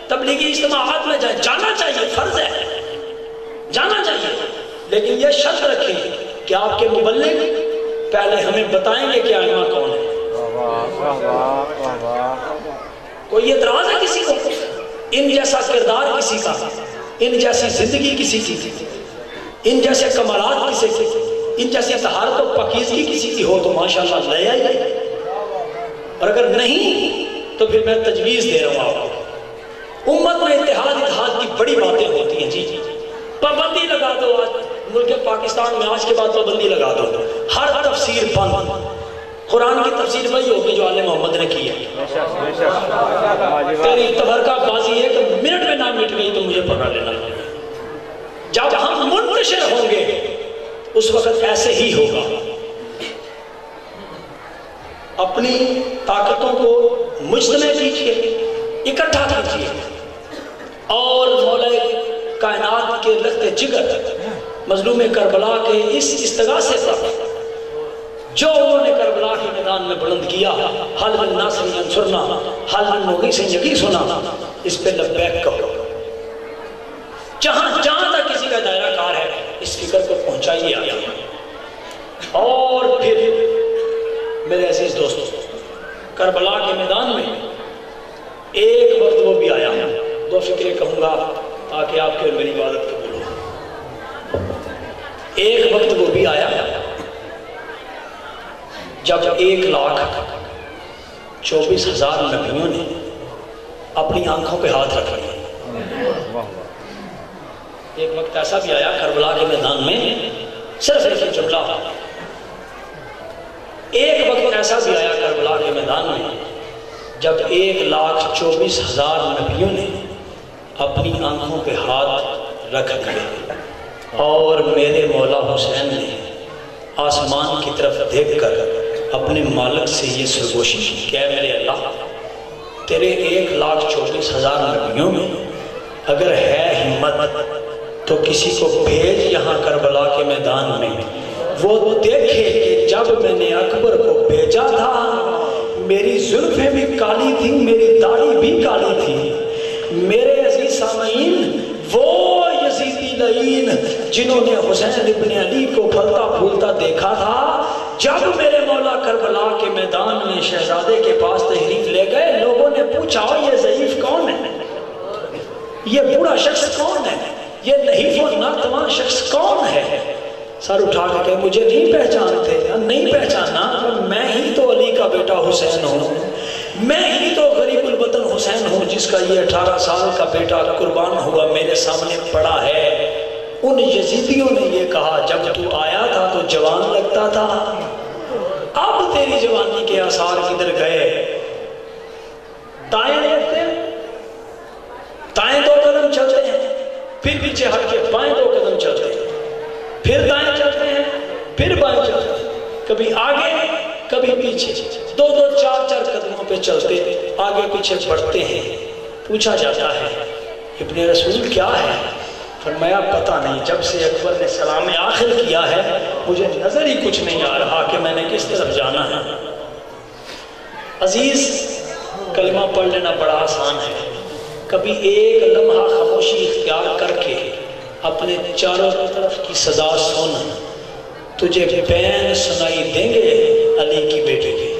تبلیغی اجتماعات میں جائیں، جانا چاہیے، فرض ہے، جانا چاہیے، لیکن یہ شرط رکھیں کہ آپ کے مبلغ پہلے ہمیں بتائیں گے کہ ائمہ کون ہے۔ کوئی اعتراض ہے کسی کو؟ ان جیسا کردار کسی کا، ان جیسی زندگی کسی کی، ان جیسے کمالات کسی کی، ان جیسی طہارت و پاکیزگی کسی کی ہو تو ماشاءاللہ لے آئیے، اور اگر نہیں تو پھر میں تجویز دے رہا ہوں آپ کو۔ امت میں اتحاد کی بڑی باتیں ہوتی ہیں جی، پابندی لگا دو، آج ملک پاکستان میں آج کے بعد پابندی لگا دو، ہر تفسیر بند۔ قرآن کی تفسیر وہی ہوگی جو آل محمد نے کی ہے۔ تیری تبرکہ بازی ایک منٹ میں نہ مٹ گئی تو مجھے پکڑ لینا۔ جب ہم منتشر ہوں گے اس وقت ایسے ہی ہوگا۔ اپنی طاقتوں کو مجتمع کیجئے، اکٹھا کیجئے، اور مولا کائنات کے لخت جگر مظلوم کربلا کے اس استغاثے پر جو انہوں نے کربلا کے میدان میں بلند کیا، حل من ناصر ینصرنا، حل من مغیث یغیثنا، اس پہ لبیک کہو۔ جہاں تک کسی کا دائرہ کار ہے اس فکر کو پہنچائیے آگے۔ اور پھر میرے عزیز دوستوں، کربلا کے میدان میں ایک وقت وہ بھی آیا، دو فکریں کہوں گا تاکہ آپ کے میری عبادت قبول ہو۔ ایک وقت وہ بھی آیا جب 1,24,000 نبیوں نے اپنی آنکھوں پہ ہاتھ رکھ لیے۔ ایک وقت ایسا بھی آیا کربلا کے میدان میں، صرف ایک جملہ، ایک وقت ایسا بھی آیا کربلا کے میدان میں جب 1,24,000 نبیوں نے اپنی آنکھوں پہ ہاتھ رکھ دیے۔ اور میرے مولا حسین نے آسمان کی طرف دیکھ کر اپنے مالک سے یہ سرگوشی کی کہ اے میرے اللہ، تیرے 1,24,000 نبیوں میں اگر ہے ہمت تو کسی کو بھیج یہاں کربلا کے میدان میں، وہ دیکھے کہ جب میں نے اکبر کو بھیجا تھا میری زلفیں بھی کالی تھیں، میری داڑھی بھی کالی تھی۔ میرے عزیز سامعین، وہ یزیدی لعین جنہوں نے حسین ابن علی کو پھلتا پھولتا دیکھا تھا، جب میرے مولا کربلا کے میدان میں شہزادے کے پاس تشریف لے گئے، لوگوں نے پوچھا یہ ضعیف کون ہے، یہ بوڑھا شخص کون ہے، یہ نحیف و ناتواں شخص کون ہے؟ سر اٹھا کے کہ مجھے نہیں پہچانتے؟ نہیں پہچانا، میں ہی تو علی کا بیٹا حسین ہوں، میں ہی تو غریب الوطن حسین ہوں جس کا یہ 18 سال کا بیٹا قربان ہوا میرے سامنے پڑا ہے۔ ان یزیدیوں نے یہ کہا جب تو آیا تھا تو جوان لگتا تھا، اب تیری جوانی کے آثار کدھر گئے؟ دائیں دیکھتے ہیں، دائیں 2 قدم چلتے ہیں، پھر پیچھے ہٹ کے بائیں 2 قدم چلتے ہیں، پھر دائیں چلتے ہیں، پھر بائیں چلتے ہیں، کبھی آگے کبھی پیچھے، 2-2 4-4 قدموں پہ چلتے آگے پیچھے بڑھتے ہیں۔ پوچھا جاتا ہے ابن رسول کیا ہے؟ فرمایا پتہ نہیں، جب سے اکبر نے سلام آخر کیا ہے مجھے نظر ہی کچھ نہیں آ رہا کہ میں نے کس طرف جانا ہے۔ عزیز، کلمہ پڑھ لینا بڑا آسان ہے، کبھی ایک لمحہ خاموشی اختیار کر کے اپنے چاروں طرف کی صدا سن، تجھے بین سنائی دیں گے علی کی بیٹی کی۔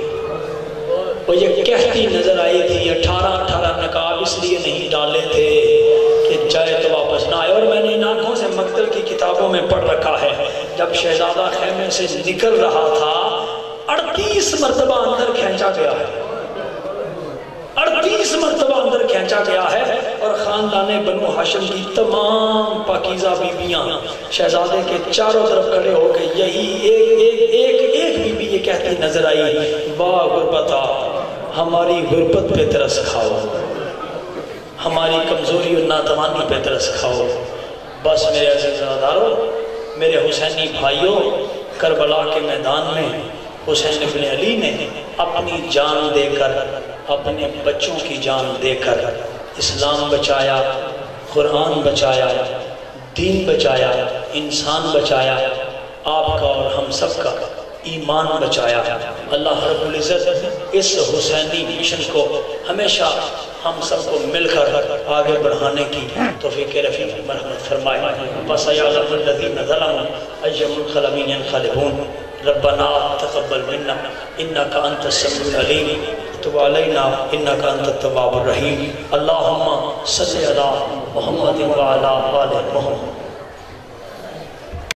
وہ یہ کہتی نظر آئی تھی 18 نقاب اس لیے نہیں ڈالے تھے کہ جائے تو واپس نہ آئے، اور میں نے ان آنکھوں سے مقتل کی کتابوں میں پڑھ رکھا ہے جب شہزادہ خیمے سے نکل رہا تھا 38 مرتبہ اندر کھینچا گیا ہے، 38 مرتبہ اندر کھینچا گیا ہے، اور خاندان بنو ہاشم کی تمام پاکیزہ بیویاں شہزادے کے چاروں طرف کھڑے ہو کے یہی ایک بیوی یہ کہتی نظر آئی، واہ غربتا، ہماری غربت پہ ترس کھاؤ، ہماری کمزوری اور ناتوانی پہ ترس کھاؤ۔ بس میرے عزیز راداروں، میرے حسینی بھائیوں، کربلا کے میدان میں حسین ابن علی نے اپنی جان دے کر، اپنے بچوں کی جان دے کر اسلام بچایا، قرآن بچایا، دین بچایا، انسان بچایا، آپ کا اور ہم سب کا ایمان بچایا۔ اللہ رب العزت اس حسینی مشن کو ہمیشہ ہم سب کو مل کر آگے بڑھانے کی توفیق رفیق مرحمت فرمائے۔ وَسَيَعْلَمُ الَّذِينَ ظَلَمُوا أَيَّ مُنْقَلَبٍ يَنْقَلِبُونَ رَبَّنَا تَقَبَّلْ مِنَّا إِنَّكَ أَنْتَ السَّمِيعُ الْعَلِيمُ وَتُبْ عَلَيْنَا إِنَّكَ أَنْتَ التَّوَّابُ الرَّحِيمُ اللهم صل على محمد وعلى آل محمد